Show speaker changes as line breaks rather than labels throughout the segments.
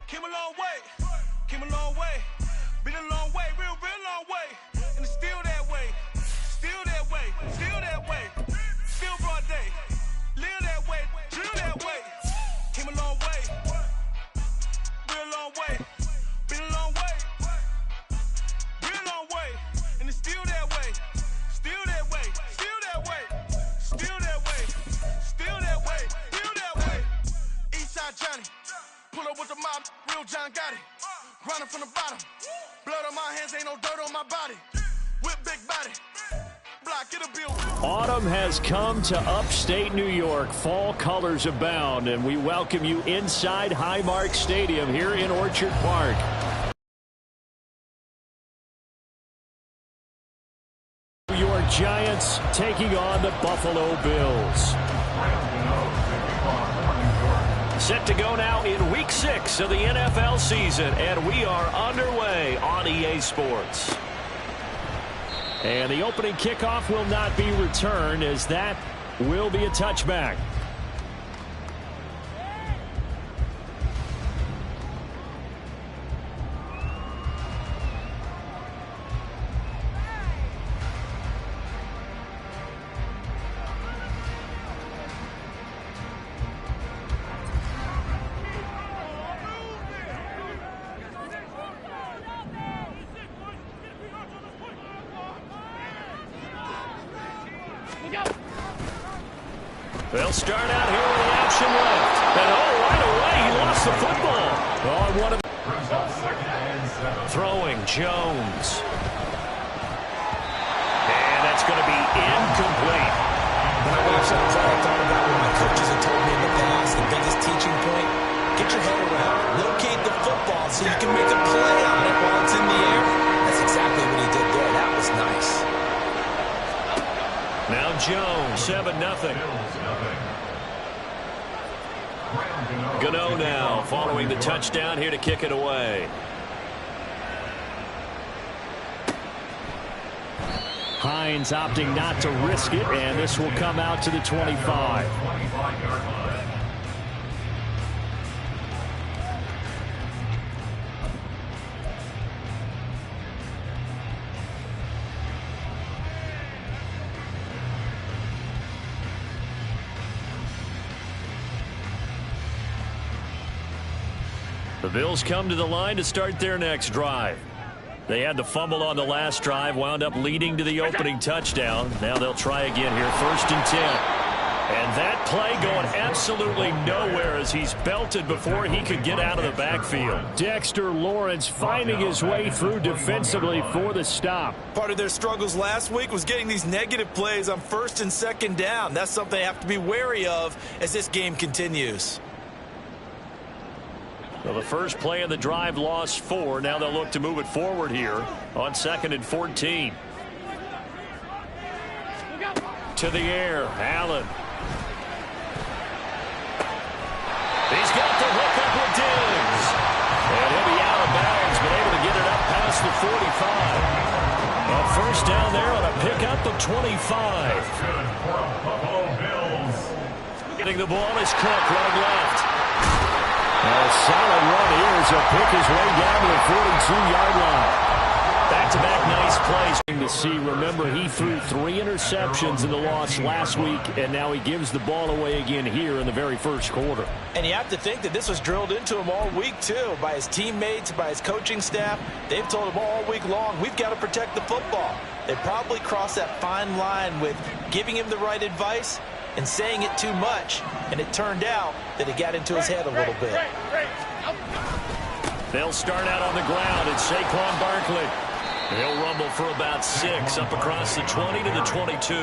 Came a long way, came a long way, been a long way, real long way, and it's still that way, still that way, still that way, still broad day, live that way, drill that way. Came a long way, real long way, been a long way, real long way, and it's still that way, still that way, still that way, still that way, still that way, still that way. Eastside Johnny. Pull up with the mob, real John Gotti. Grinding from the bottom. Blood on my hands, ain't no dirt on my body. Whip big body. Block, it'll be a...
Autumn has come to upstate New York. Fall colors abound, and we welcome you inside Highmark Stadium here in Orchard Park. New York Giants taking on the Buffalo Bills. Set to go now in Week 6 of the NFL season, and we are underway on EA Sports. And the opening kickoff will not be returned, as that will be a touchback. They'll start out here with the option left. And right away, he lost the football. On one of throwing Jones. And that's going to be incomplete.
When I watched that play, I thought about what my coaches have told me in the past. The biggest teaching point, get your head around it. Locate the football so you can make a play on it while it's in the air. That's exactly what he did there. That was nice.
Now Jones, 7-0. Gano now following the touchdown here to kick it away. Hines opting not to risk it, and this will come out to the 25. The Bills come to the line to start their next drive. They had the fumble on the last drive, wound up leading to the opening touchdown. Now they'll try again here, 1st and 10. And that play going absolutely nowhere as he's belted before he could get out of the backfield. Dexter Lawrence finding his way through defensively for the stop.
Part of their struggles last week was getting these negative plays on 1st and 2nd down. That's something they have to be wary of as this game continues.
Well, the first play of the drive lost 4. Now they'll look to move it forward here on 2nd and 14. To the air, Allen. He's got the hook up with Diggs. And he'll be out of bounds, but able to get it up past the 45. A first down there on a pickup of 25. Getting the ball is Cook running left. A solid run here as he'll pick his way down to the 42-yard line. Back-to-back nice plays to see. Remember, he threw 3 interceptions in the loss last week, and now he gives the ball away again here in the very first quarter.
And you have to think that this was drilled into him all week, too, by his teammates, by his coaching staff. They've told him all week long, we've got to protect the football. They probably crossed that fine line with giving him the right advice and saying it too much, and it turned out that it got into his head a little bit.
They'll start out on the ground. It's Saquon Barkley. He'll rumble for about 6 up across the 20 to the 22.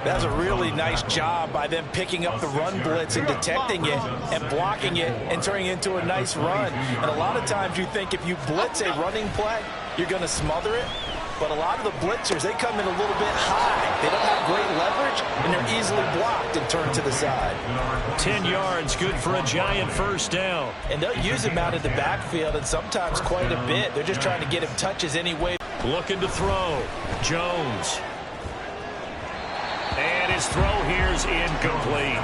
That's a really nice job by them picking up the run blitz and detecting it and blocking it and turning it into a nice run. And a lot of times you think if you blitz a running play, you're going to smother it. But a lot of the blitzers, they come in a little bit high. They don't have great leverage, and they're easily blocked and turned to the side.
10 yards, good for a Giant first down.
And they'll use him out of the backfield, and sometimes quite a bit. They're just trying to get him touches anyway.
Looking to throw. Jones. And His throw here is incomplete.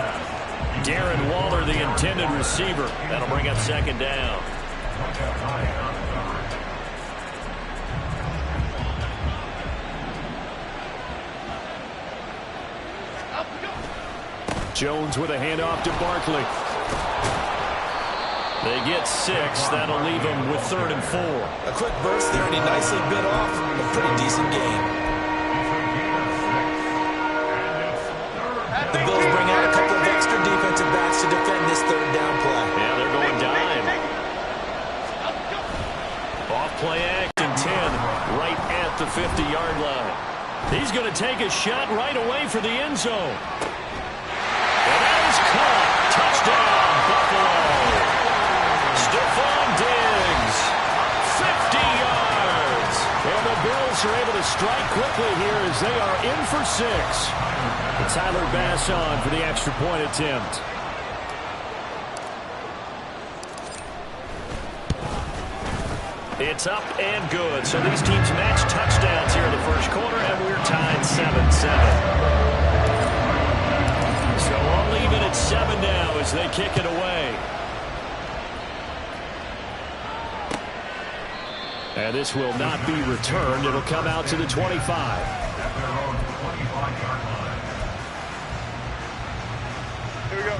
Darren Waller, the intended receiver. That'll bring up second down. Jones with a handoff to Barkley. They get 6. That'll leave them with 3rd and 4.
A quick burst there, and he nicely bit off a pretty decent game. The Bills bring out a couple of extra defensive backs to defend this 3rd down play.
Yeah, they're going dime. Off play action 10, right at the 50-yard line. He's going to take a shot right away for the end zone. And that is caught. Touchdown, Buffalo. Stephon Diggs, 50 yards. And the Bills are able to strike quickly here as they are in for 6. And Tyler Bass on for the extra point attempt. It's up and good. So these teams match touchdowns here in the first quarter, and we're tied 7-7. So I'll leave it at 7 now as they kick it away. And this will not be returned. It'll come out to the 25.
Here we go.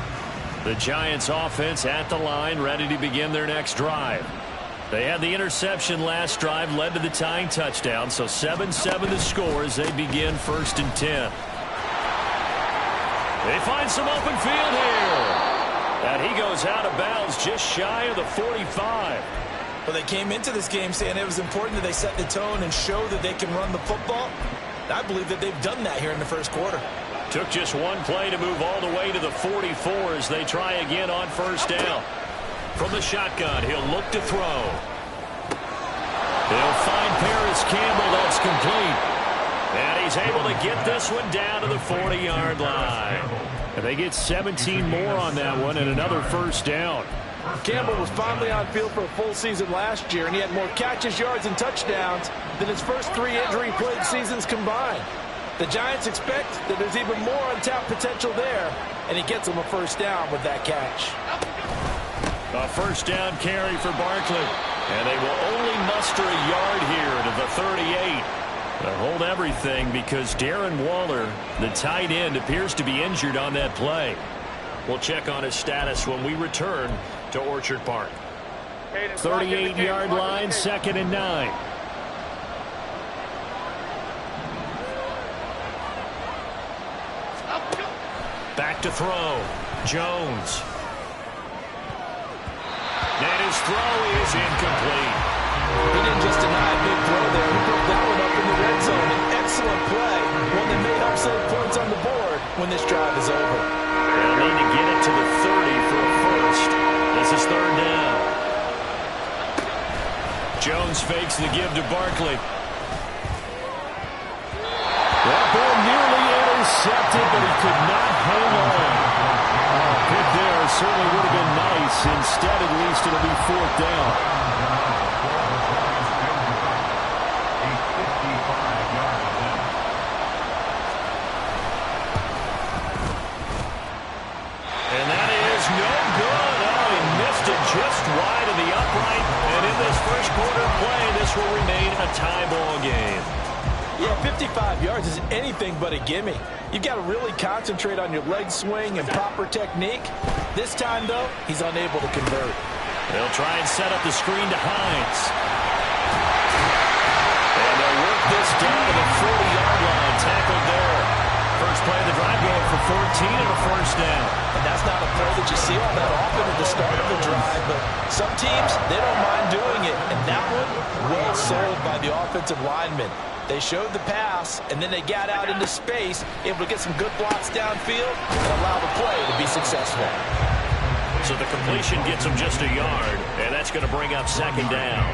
The Giants offense at the line, ready to begin their next drive. They had the interception last drive, led to the tying touchdown, so 7-7 the score as they begin 1st and 10. They find some open field here. And he goes out of bounds just shy of the 45.
Well, they came into this game saying it was important that they set the tone and show that they can run the football. I believe that they've done that here in the first quarter.
Took just one play to move all the way to the 44 as they try again on 1st down. From the shotgun, he'll look to throw. They'll find Paris Campbell. That's complete. And he's able to get this one down to the 40-yard line. And they get 17 more on that one and another 1st down.
Campbell was finally on field for a full season last year, and he had more catches, yards, and touchdowns than his first 3 injury-plagued seasons combined. The Giants expect that there's even more untapped potential there, and he gets them a 1st down with that catch.
A 1st down carry for Barkley, and they will only muster a yard here to the 38. They'll hold everything because Darren Waller, the tight end, appears to be injured on that play. We'll check on his status when we return to Orchard Park. 38-yard line, 2nd and 9. Back to throw. Jones. And his throw is incomplete.
He didn't just deny a big throw there. He put that one up in the red zone. An excellent play. One that may help save points on the board when this drive is over.
They'll need to get it to the 30 for a 1st. This is 3rd down. Jones fakes the give to Barkley. That ball nearly intercepted, but he could not hang on. Pick there certainly would have been nice. Instead, at least, it'll be 4th down. And that is no good. Oh, he missed it just wide of the upright. And in this first quarter play, this will remain a tie ball game.
Yeah, 55 yards is anything but a gimme. You've got to really concentrate on your leg swing and proper technique. This time, though, he's unable to convert.
They'll try and set up the screen to Hines. And they'll work this down to the 40-yard line. Tackled there. First play of the drive going for 14 and a 1st down.
And that's not a play that you see all that often at the start of the drive, but some teams, they don't mind doing it. And that one, well sold by the offensive lineman. They showed the pass, and then they got out into space, able to get some good blocks downfield and allow the play to be successful.
So the completion gets them just a yard, and that's going to bring up 2nd down.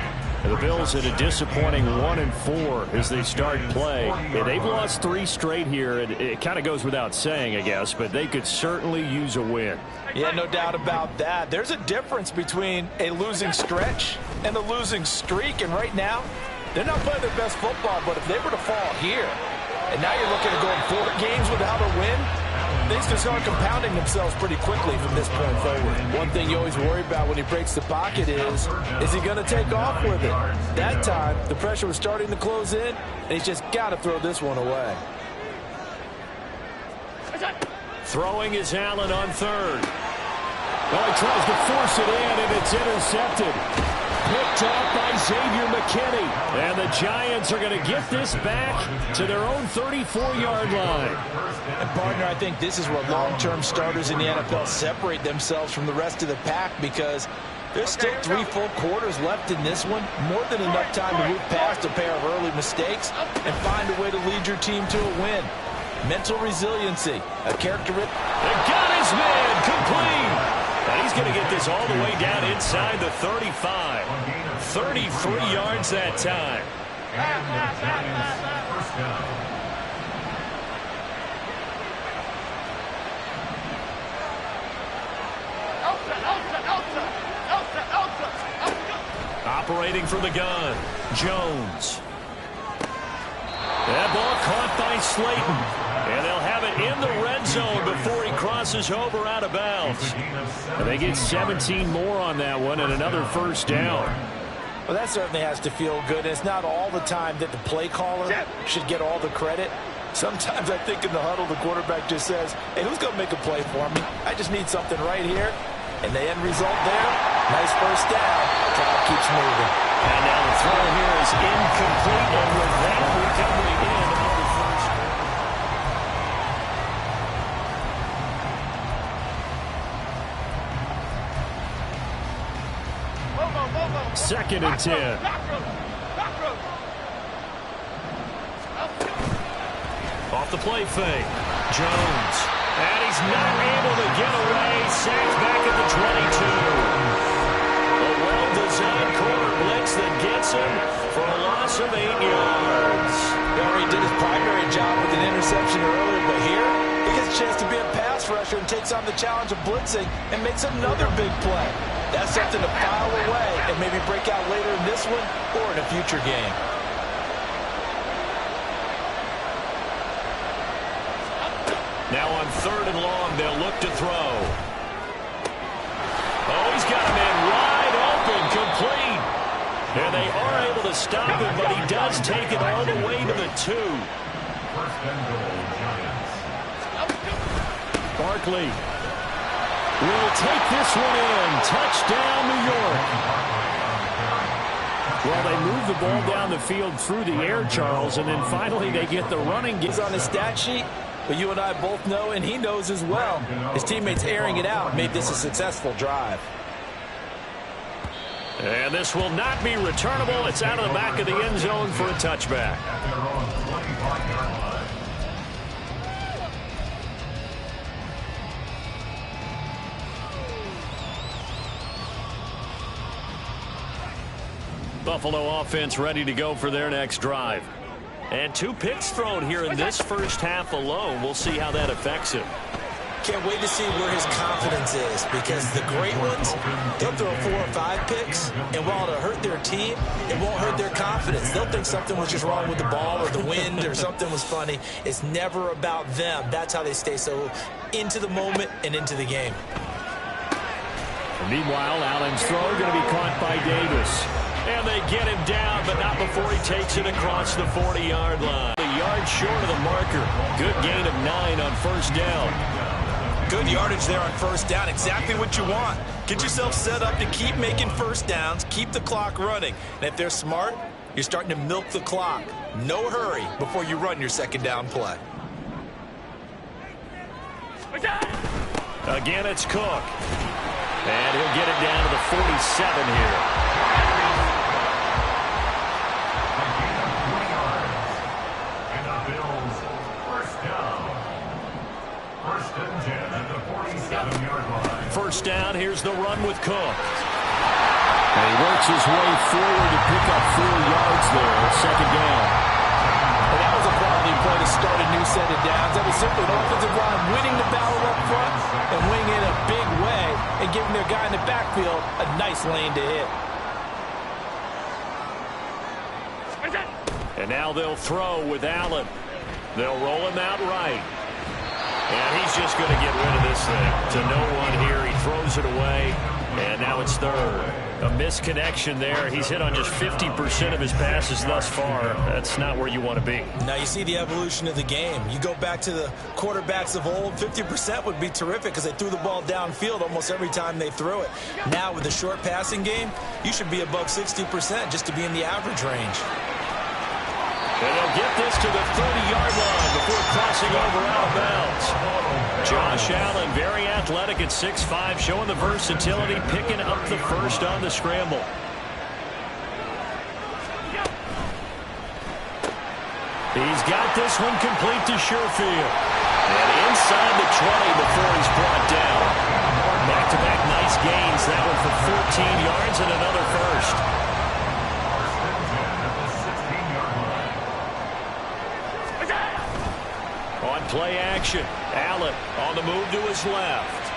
And the Bills at a disappointing 1-4 as they start play. And they've lost 3 straight here. It kind of goes without saying, I guess, but they could certainly use a win.
Yeah, no doubt about that. There's a difference between a losing stretch and a losing streak, and right now, they're not playing their best football, but if they were to fall here,
And now you're looking at going 4 games without a win. Things can start compounding themselves pretty quickly from this point forward. One thing you always worry about when he breaks the pocket is he going to take off with it? That time, the pressure was starting to close in, and he's just got to throw this one away.
Throwing is Allen on third. Well, he tries to force it in, and it's intercepted. Picked off by Xavier McKinney. And the Giants are going to get this back to their own 34-yard line.
And, partner, I think this is where long-term starters in the NFL separate themselves from the rest of the pack, because there's still 3 full quarters left in this one. More than enough time to move past a pair of early mistakes and find a way to lead your team to a win. Mental resiliency, a characteristic.
They got his man complete. And he's going to get this all the way down inside the 35. 33 yards that time. Operating from the gun, Jones. That ball caught by Slayton. And they'll have it in the red zone before he crosses over out of bounds. And they get 17 more on that one and another first down.
Well, that certainly has to feel good. It's not all the time that the play caller should get all the credit. Sometimes I think in the huddle, the quarterback just says, hey, who's going to make a play for me? I just need something right here. And the end result there, nice first down. Clock keeps moving.
And now the throw here is incomplete. And with that recovery in on the first. 2nd and 10. Off the play fake. Jones. And he's not able to get away. Sacked back at the 22. A well-designed corner blitz that gets him for a loss of 8 yards.
He already did his primary job with an interception earlier, but here he gets a chance to be a pass rusher and takes on the challenge of blitzing and makes another big play. That's something to file away and maybe break out later in this one or in a future game.
Now on 3rd and long, they'll look to throw. Oh, he's got a man wide open, complete. And they are able to stop him, but he does take it all the way to the 2. Barkley will take this one in. Touchdown, New York. Well, they move the ball down the field through the air, Charles, and then finally they get the running.
He's on his stat sheet, but you and I both know, and he knows as well, his teammates airing it out made this a successful drive.
And this will not be returnable. It's out of the back of the end zone for a touchback. Buffalo offense ready to go for their next drive. And 2 picks thrown here in this first half alone. We'll see how that affects him.
Can't wait to see where his confidence is, because the great ones, they'll throw 4 or 5 picks, and while it'll hurt their team, it won't hurt their confidence. They'll think something was just wrong with the ball or the wind or something was funny. It's never about them. That's how they stay so into the moment and into the game.
And meanwhile, Allen's throw going to be caught by Davis. And they get him down, but not before he takes it across the 40-yard line. A yard short of the marker. Good gain of 9 on first down.
Good yardage there on first down. Exactly what you want. Get yourself set up to keep making first downs, keep the clock running. And if they're smart, you're starting to milk the clock. No hurry before you run your second down play.
Again, it's Cook. And he'll get it down to the 47 here. First down, here's the run with Cook. And he works his way forward to pick up 4 yards there. Second down.
And that was a quality play to start a new set of downs. That was simply an offensive line winning the battle up front and winning in a big way and giving their guy in the backfield a nice lane to hit.
And now they'll throw with Allen. They'll roll him out right. And he's just going to get rid of this thing. To no one here. He throws it away. And now it's third. A misconnection there. He's hit on just 50% of his passes thus far. That's not where you want to be.
Now you see the evolution of the game. You go back to the quarterbacks of old, 50% would be terrific because they threw the ball downfield almost every time they threw it. Now with the short passing game, you should be above 60% just to be in the average range.
And they'll get this to the 30-yard line before crossing over out of bounds. Josh Allen, very athletic at 6'5", showing the versatility, picking up the first on the scramble. He's got this one complete to Sherfield. And inside the 20 before he's brought down. Back-to-back nice gains. That one for 14 yards and another first. On play action, Allen on the move to his left.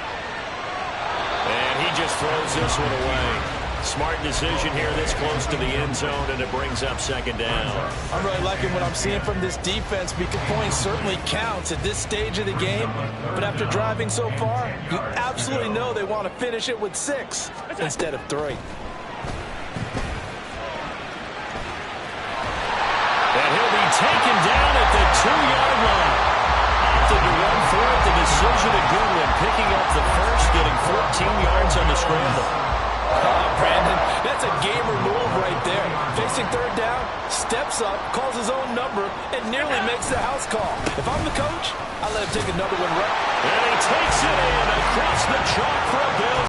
And he just throws this one away. Smart decision here this close to the end zone, and it brings up second down.
I'm really liking what I'm seeing from this defense because points certainly counts at this stage of the game. But after driving so far, you absolutely know they want to finish it with 6 instead of 3.
And he'll be taken down at the 2-yard line. Opted to run for it. The decision a good one. Picking up the first, getting 14 yards on the scramble.
Brandon, that's a gamer move right there. Facing third down, steps up, calls his own number, and nearly makes the house call. If I'm the coach, I let him take another one right.
And he takes it in across the chalk for a Bills